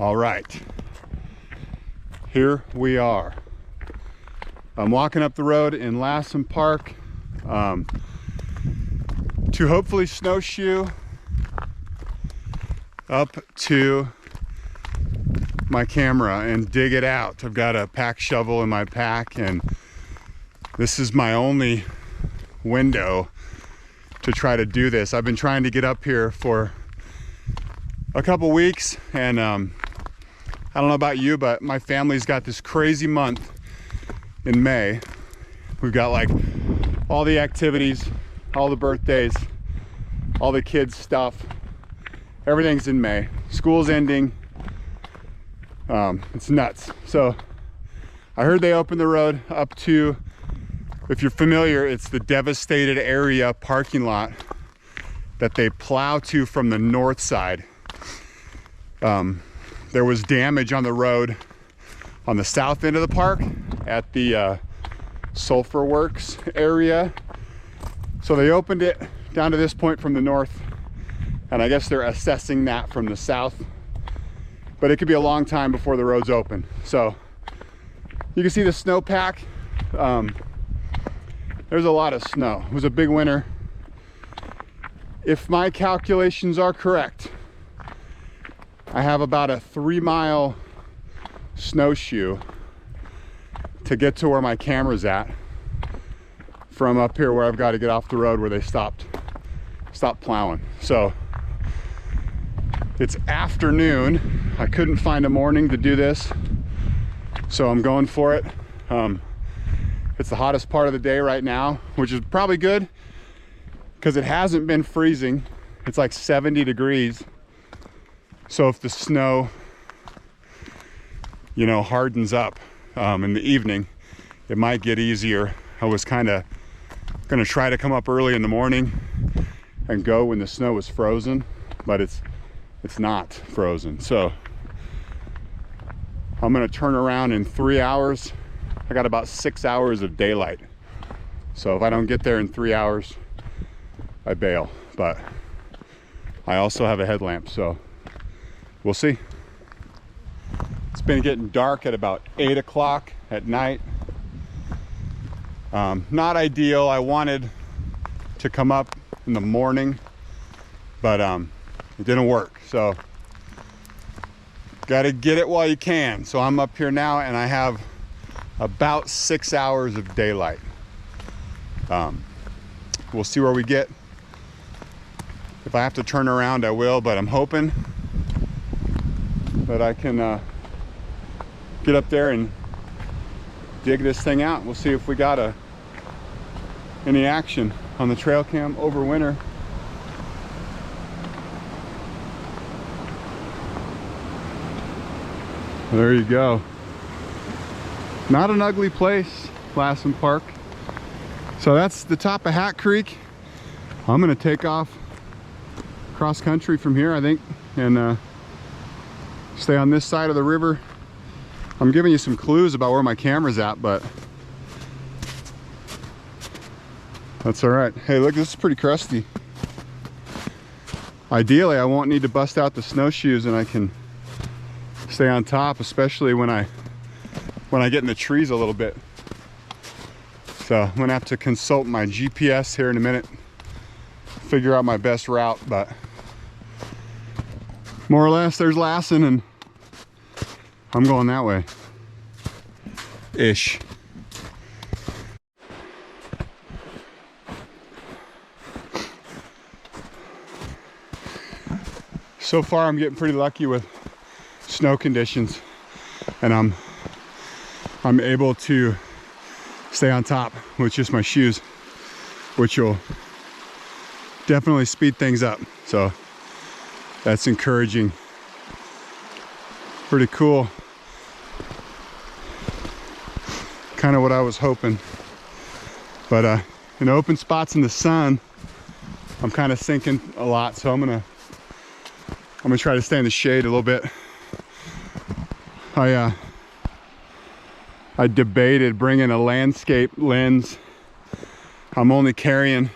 All right, here we are. I'm walking up the road in Lassen Park to hopefully snowshoe up to my camera and dig it out. I've got a pack shovel in my pack, and this is my only window to try to do this. I've been trying to get up here for a couple weeks, and I don't know about you, but my family's got this crazy month in May. We've got like all the activities, all the birthdays, all the kids' stuff. Everything's in May. School's ending. It's nuts. So I heard they opened the road up to, if you're familiar, it's the devastated area parking lot that they plow to from the north side. There was damage on the road on the south end of the park at the Sulphur Works area. So they opened it down to this point from the north, and I guess they're assessing that from the south. But it could be a long time before the road's open. So you can see the snowpack. There's a lot of snow. It was a big winter. If my calculations are correct, I have about a 3-mile snowshoe to get to where my camera's at from up here, where I've got to get off the road where they stopped plowing. So it's afternoon. I couldn't find a morning to do this, so I'm going for it. It's the hottest part of the day right now, which is probably good because it hasn't been freezing. It's like 70 degrees. So if the snow, you know, hardens up in the evening, it might get easier. I was kind of gonna try to come up early in the morning and go when the snow is frozen, but it's not frozen. So I'm gonna turn around in 3 hours. I got about 6 hours of daylight. So if I don't get there in 3 hours, I bail. But I also have a headlamp, so we'll see. It's been getting dark at about 8 o'clock at night. Not ideal. I wanted to come up in the morning, but it didn't work. So got to get it while you can. So I'm up here now, and I have about 6 hours of daylight. We'll see where we get. If I have to turn around, I will, but I'm hoping that I can get up there and dig this thing out. We'll see if we got any action on the trail cam over winter. There you go. Not an ugly place, Lassen Park. So that's the top of Hat Creek. I'm gonna take off cross country from here, I think, and stay on this side of the river. I'm giving you some clues about where my camera's at, but that's all right. Hey, look, this is pretty crusty. Ideally, I won't need to bust out the snowshoes and I can stay on top, especially when I get in the trees a little bit. So I'm gonna have to consult my GPS here in a minute, figure out my best route, but more or less there's Lassen, and I'm going that way ish. So far I'm getting pretty lucky with snow conditions, and I'm able to stay on top with just my shoes, which will definitely speed things up. So that's encouraging. Pretty cool. Kind of what I was hoping. But in open spots in the sun, I'm kind of sinking a lot, so I'm gonna try to stay in the shade a little bit. I debated bringing a landscape lens. I'm only carrying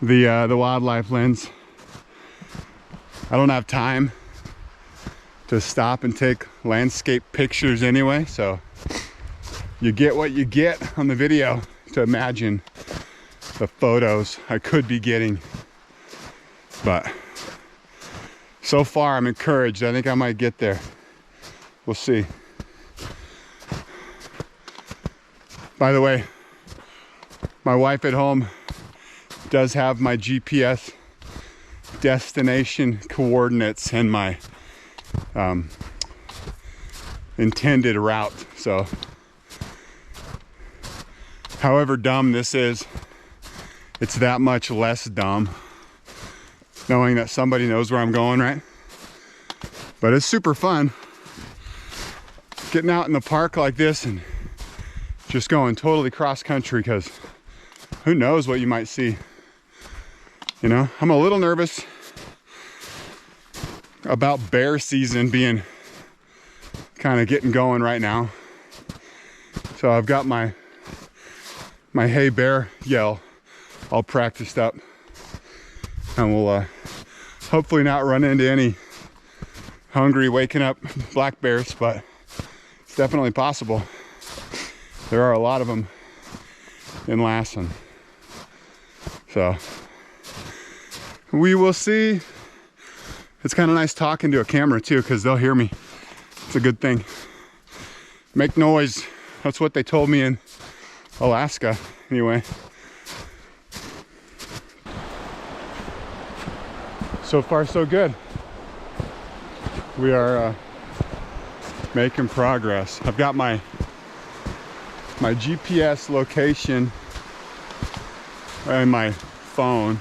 the wildlife lens. I don't have time to stop and take landscape pictures anyway, so you get what you get on the video to imagine the photos I could be getting. But so far I'm encouraged. I think I might get there. We'll see. By the way, my wife at home does have my GPS destination coordinates and my intended route. So however dumb this is, it's that much less dumb knowing that somebody knows where I'm going, right? But it's super fun getting out in the park like this and just going totally cross country, because who knows what you might see. You know, I'm a little nervous about bear season being kind of getting going right now. So I've got my hey bear yell all practiced up, and we'll hopefully not run into any hungry waking up black bears, but it's definitely possible. There are a lot of them in Lassen. So we will see. It's kind of nice talking to a camera too, because they'll hear me. It's a good thing. Make noise. That's what they told me in Alaska anyway. So far so good. We are making progress. I've got my GPS location in my phone,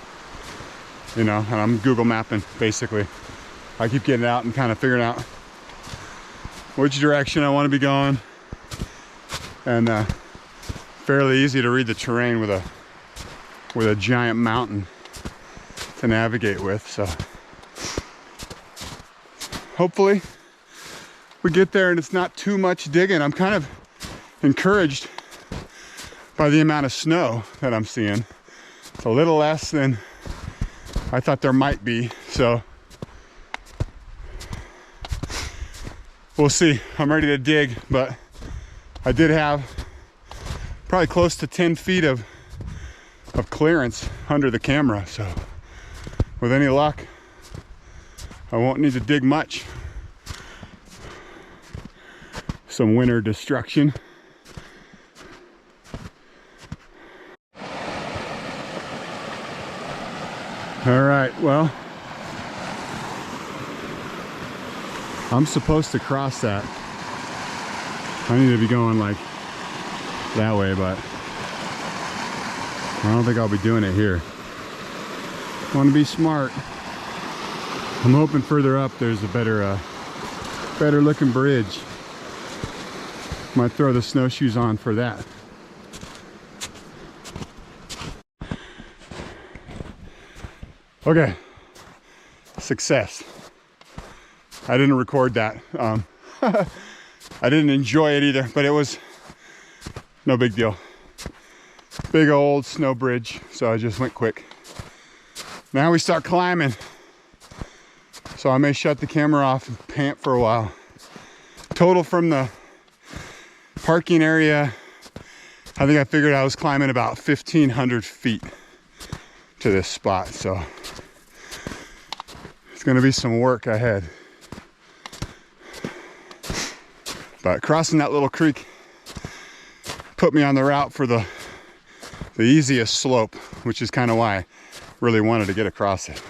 you know, and I'm Google mapping basically. I keep getting out and kind of figuring out which direction I want to be going, and fairly easy to read the terrain with a giant mountain to navigate with. So hopefully we get there and it's not too much digging. I'm kind of encouraged by the amount of snow that I'm seeing. It's a little less than I thought there might be, so we'll see. I'm ready to dig, but I did have probably close to 10 feet of clearance under the camera, so with any luck I won't need to dig much. Some winter destruction. All right, well, I'm supposed to cross that. I need to be going like that way, but I don't think I'll be doing it here. Want to be smart. I'm hoping further up there's a better looking bridge. Might throw the snowshoes on for that. Okay, success. I didn't record that. I didn't enjoy it either, but it was no big deal. Big old snow bridge, so I just went quick. Now we start climbing. So I may shut the camera off and pant for a while. Total from the parking area, I think I figured I was climbing about 1,500 feet to this spot, so it's gonna be some work ahead. But crossing that little creek put me on the route for the easiest slope, which is kind of why I really wanted to get across it.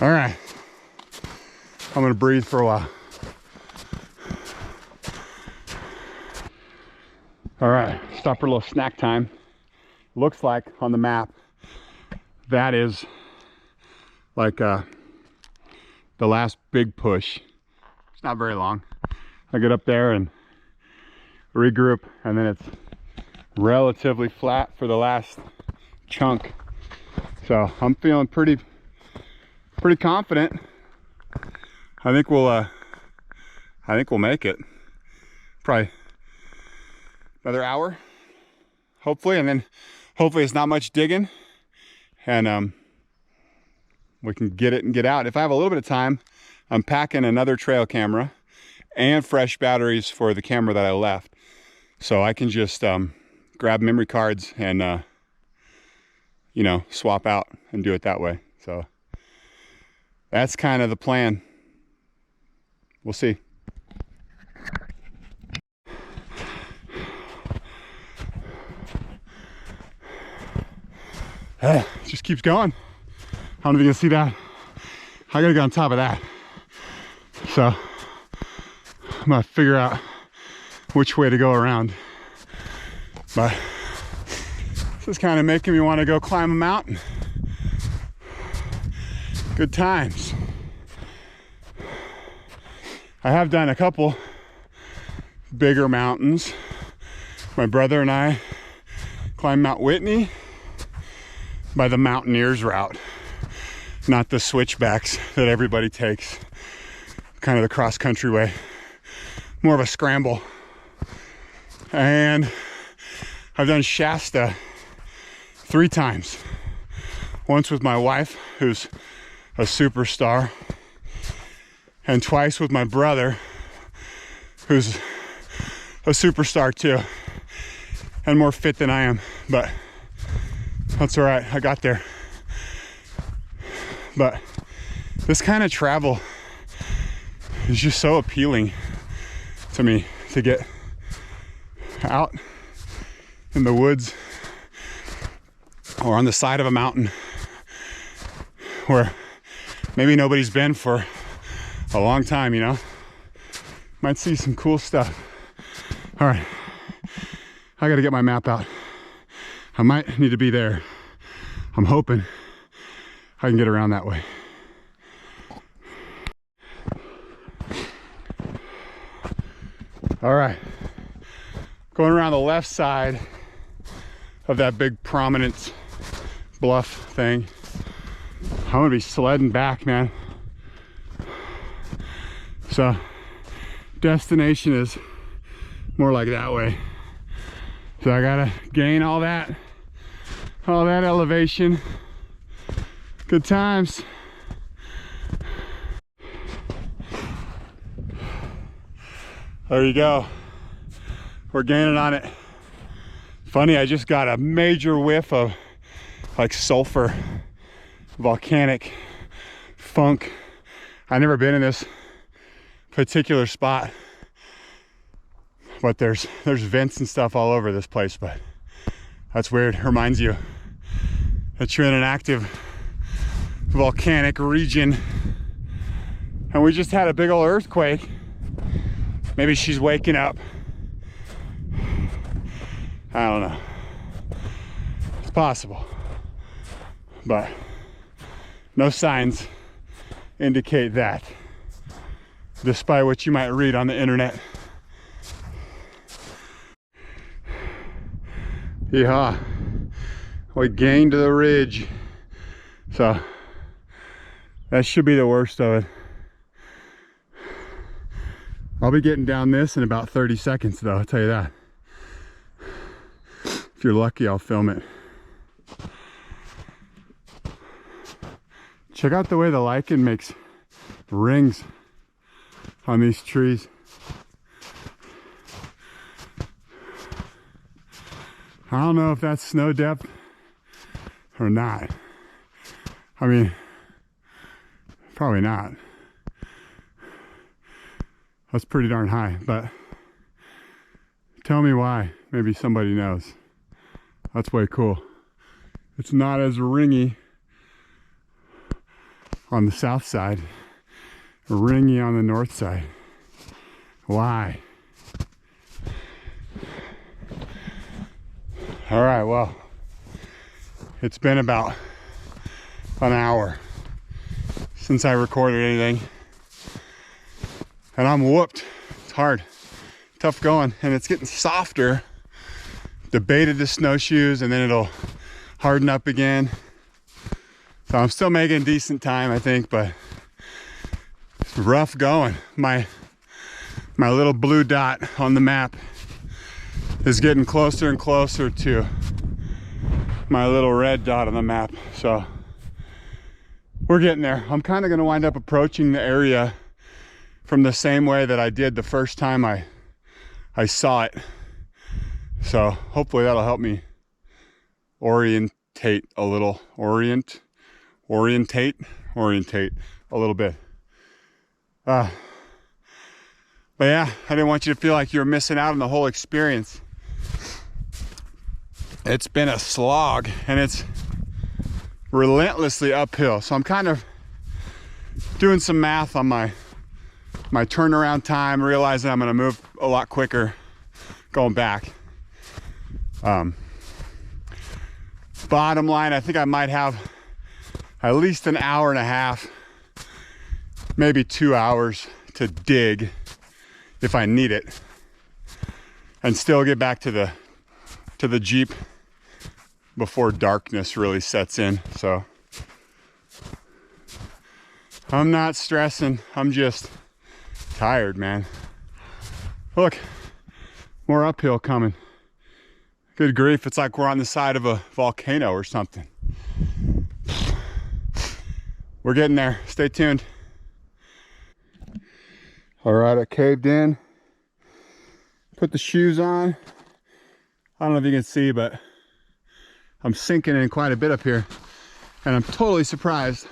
All right, I'm gonna breathe for a while. All right, stop for a little snack time. Looks like on the map that is like the last big push. It's not very long. I get up there and regroup, and then it's relatively flat for the last chunk. So I'm feeling pretty confident. I think we'll make it. Probably another hour, hopefully, and then hopefully it's not much digging, and we can get it and get out. If I have a little bit of time, I'm packing another trail camera and fresh batteries for the camera that I left. So I can just grab memory cards and, you know, swap out and do it that way. So that's kind of the plan. We'll see. It just keeps going. I don't know if you can see that. I gotta get on top of that. So I'm gonna figure out which way to go around. But this is kind of making me want to go climb a mountain. Good times. I have done a couple bigger mountains. My brother and I climbed Mount Whitney by the Mountaineers route, not the switchbacks that everybody takes, kind of the cross-country way, more of a scramble. And I've done Shasta 3 times. Once with my wife, who's a superstar, and twice with my brother, who's a superstar too, and more fit than I am, but that's all right, I got there. But this kind of travel is just so appealing to me, to get out in the woods or on the side of a mountain where maybe nobody's been for a long time, you know? Might see some cool stuff. All right, I gotta get my map out. I might need to be there. I'm hoping I can get around that way. All right, going around the left side of that big prominent bluff thing. I'm gonna be sledding back, man. So destination is more like that way. So I gotta gain all that elevation. Good times. There you go. We're gaining on it. Funny, I just got a major whiff of like sulfur, volcanic funk. I've never been in this particular spot, but there's vents and stuff all over this place, but that's weird. It reminds you that you're in an active volcanic region, and we just had a big old earthquake. Maybe she's waking up. I don't know. It's possible, but no signs indicate that, despite what you might read on the internet. Yeehaw. We gained the ridge. So that should be the worst of it. I'll be getting down this in about 30 seconds though, I'll tell you that. If you're lucky, I'll film it. Check out the way the lichen makes rings on these trees. I don't know if that's snow depth or not. I mean, probably not. That's pretty darn high, but tell me why. Maybe somebody knows. That's way cool. It's not as ringy on the south side, ringy on the north side. Why? All right, well, it's been about an hour since I recorded anything, and I'm whooped. It's hard, tough going, and it's getting softer. Debated the snowshoes, and then it'll harden up again. So I'm still making decent time, I think, but it's rough going. My little blue dot on the map is getting closer and closer to my little red dot on the map. So We're getting there. I'm kind of going to wind up approaching the area from the same way that I did the first time I saw it. So hopefully that'll help me orientate a little. Orientate a little bit. But yeah, I didn't want you to feel like you were missing out on the whole experience. It's been a slog and it's relentlessly uphill. So I'm kind of doing some math on my turnaround time, realizing I'm going to move a lot quicker going back. Bottom line, I think I might have at least an hour and a half, maybe 2 hours to dig if I need it, and still get back to the Jeep before darkness really sets in. So I'm not stressing, I'm just tired, man. Look, more uphill coming. Good grief, it's like we're on the side of a volcano or something. We're getting there, stay tuned. All right, I caved in, put the shoes on. I don't know if you can see, but I'm sinking in quite a bit up here, and I'm totally surprised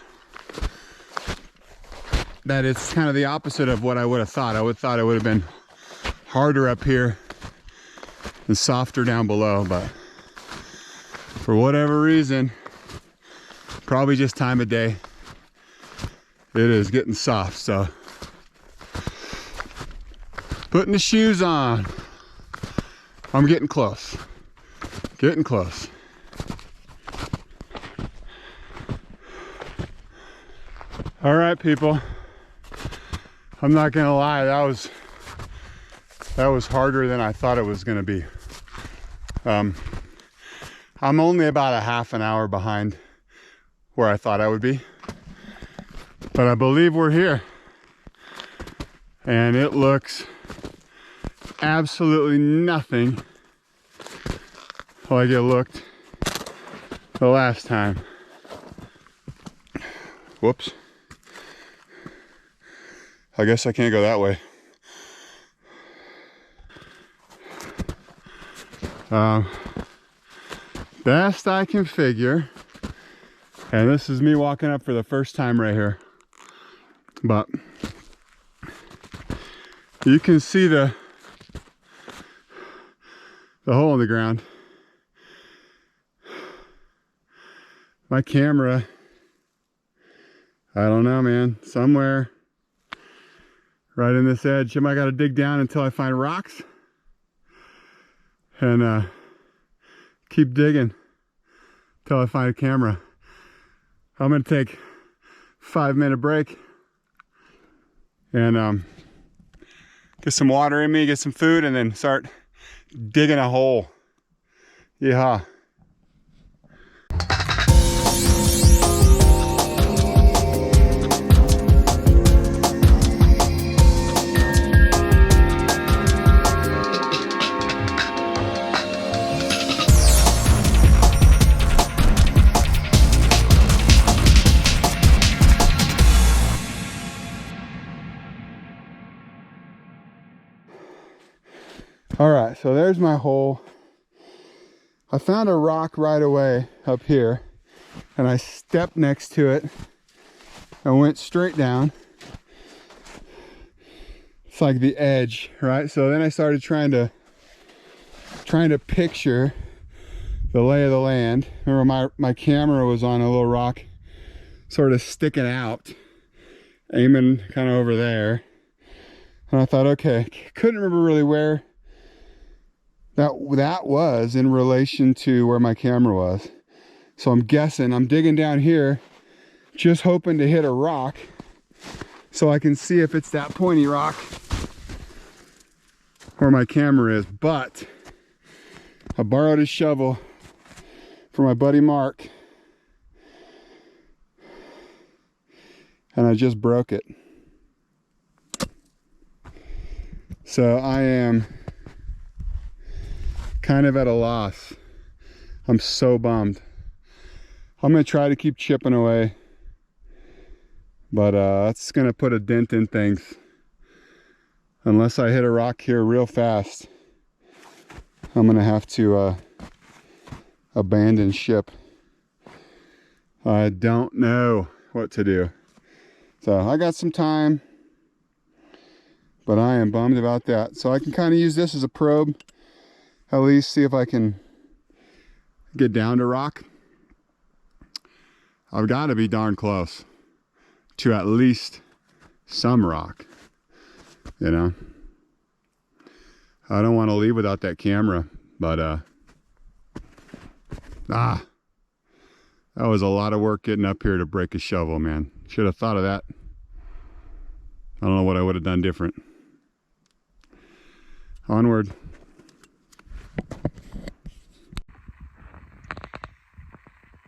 that it's kind of the opposite of what I would have thought. I would have thought it would have been harder up here and softer down below, but for whatever reason, probably just time of day, it is getting soft. So putting the shoes on. I'm getting close. Getting close. All right, people. I'm not gonna lie, that was harder than I thought it was gonna be. I'm only about a half an hour behind where I thought I would be, but I believe we're here, and it looks absolutely nothing like it looked the last time. Whoops. I guess I can't go that way. Best I can figure, and this is me walking up for the first time right here, but you can see the hole in the ground. My camera, I don't know, man, somewhere right in this edge. I gotta dig down until I find rocks and keep digging until I find a camera. I'm gonna take a 5-minute break and get some water in me, get some food, and then start digging a hole. Yeehaw. All right, so there's my hole. I found a rock right away up here, and I stepped next to it and went straight down. It's like the edge, right? So then I started trying to picture the lay of the land. Remember, my camera was on a little rock sort of sticking out, aiming kind of over there. And I thought, okay, couldn't remember really where that was in relation to where my camera was. So I'm guessing, I'm digging down here, just hoping to hit a rock so I can see if it's that pointy rock where my camera is. But I borrowed his shovel from my buddy Mark, and I just broke it. So I am kind of at a loss. I'm so bummed. I'm gonna try to keep chipping away But that's gonna put a dent in things. Unless I hit a rock here real fast, I'm gonna have to abandon ship. I don't know what to do. So I got some time, but I am bummed about that. So I can kind of use this as a probe, at least see if I can get down to rock. I've got to be darn close to at least some rock, you know. I don't want to leave without that camera, but that was a lot of work getting up here to break a shovel, man. Should have thought of that. I don't know what I would have done different. Onward.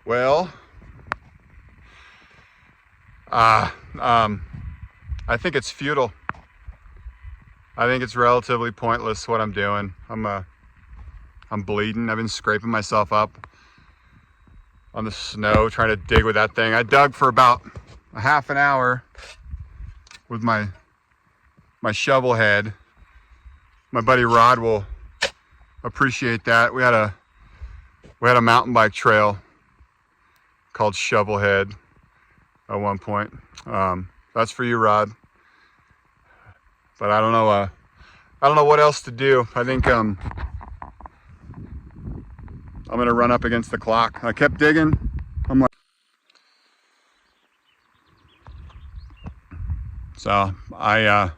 Well, I think it's futile. I think it's relatively pointless what I'm doing. I'm bleeding. I've been scraping myself up on the snow trying to dig with that thing. I dug for about a half an hour with my shovel head. My buddy Rod will appreciate that. We had a mountain bike trail called Shovelhead at one point. That's for you, Rod. But I don't know what else to do. I think I'm gonna run up against the clock. I kept digging. I'm like, so I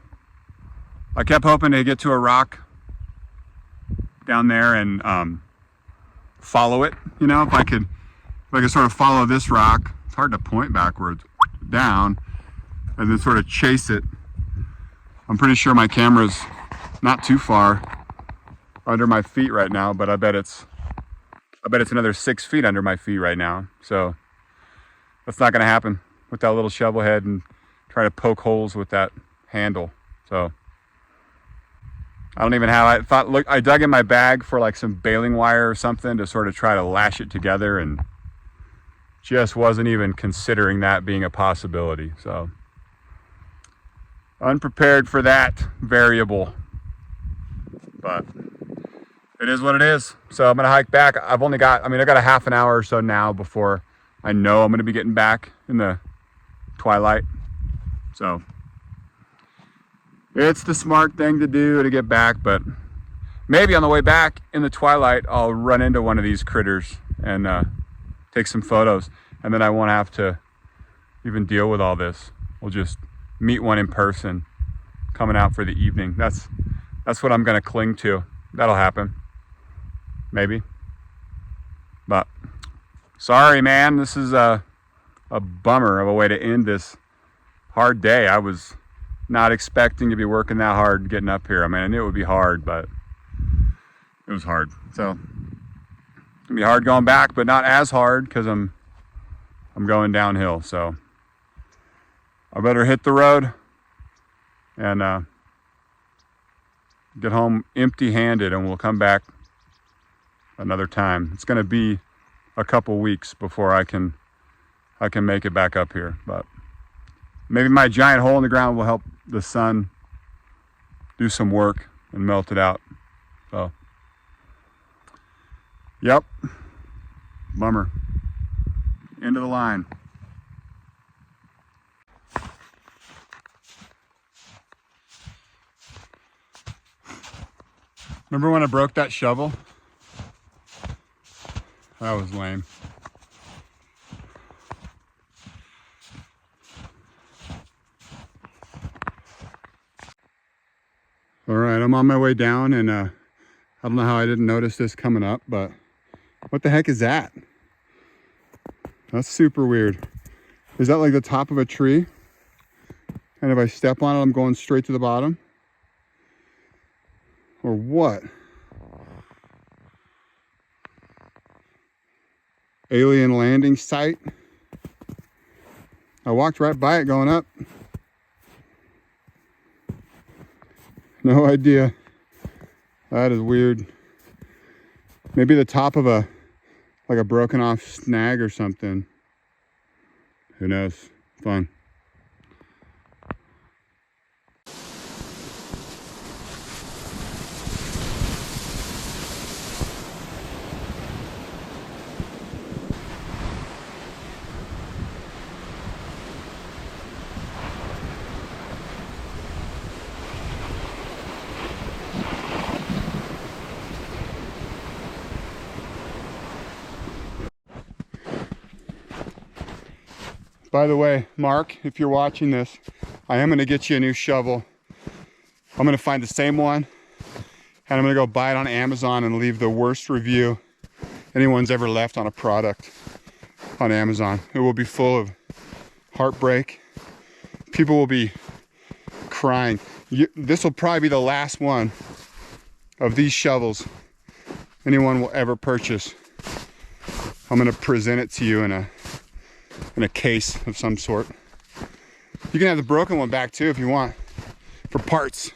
kept hoping to get to a rock down there and follow it. You know, if I could sort of follow this rock. It's hard to point backwards down and then sort of chase it. I'm pretty sure my camera's not too far under my feet right now, but I bet it's another 6 feet under my feet right now. So that's not gonna happen with that little shovel head and try to poke holes with that handle. So I don't even have, I dug in my bag for like some baling wire or something to sort of try to lash it together, and just wasn't even considering that being a possibility. So unprepared for that variable, but it is what it is. So I'm gonna hike back. I got a half an hour or so now before I know I'm gonna be getting back in the twilight. So it's the smart thing to do to get back, but maybe on the way back in the twilight, I'll run into one of these critters and take some photos, and then I won't have to even deal with all this. We'll just meet one in person coming out for the evening. That's what I'm gonna cling to. That'll happen, maybe. But sorry, man, this is a bummer of a way to end this hard day. I was not expecting to be working that hard getting up here. I mean, I knew it would be hard, but it was hard. So it's gonna be hard going back, but not as hard because I'm going downhill. So I better hit the road and get home empty-handed, and we'll come back another time. It's gonna be a couple weeks before I can make it back up here, but maybe my giant hole in the ground will help the sun do some work and melt it out. So, yep, bummer. End of the line. Remember when I broke that shovel? That was lame. All right, I'm on my way down, and I don't know how I didn't notice this coming up, but what the heck is that? That's super weird. Is that like the top of a tree? And if I step on it, I'm going straight to the bottom? Or what? Alien landing site? I walked right by it going up. No idea. That is weird. Maybe the top of a broken off snag or something. Who knows? Fun. By the way, Mark, if you're watching this, I am gonna get you a new shovel. I'm gonna find the same one, and I'm gonna go buy it on Amazon and leave the worst review anyone's ever left on a product on Amazon. It will be full of heartbreak. People will be crying. This will probably be the last one of these shovels anyone will ever purchase. I'm gonna present it to you in a case of some sort. You can have the broken one back too if you want, for parts.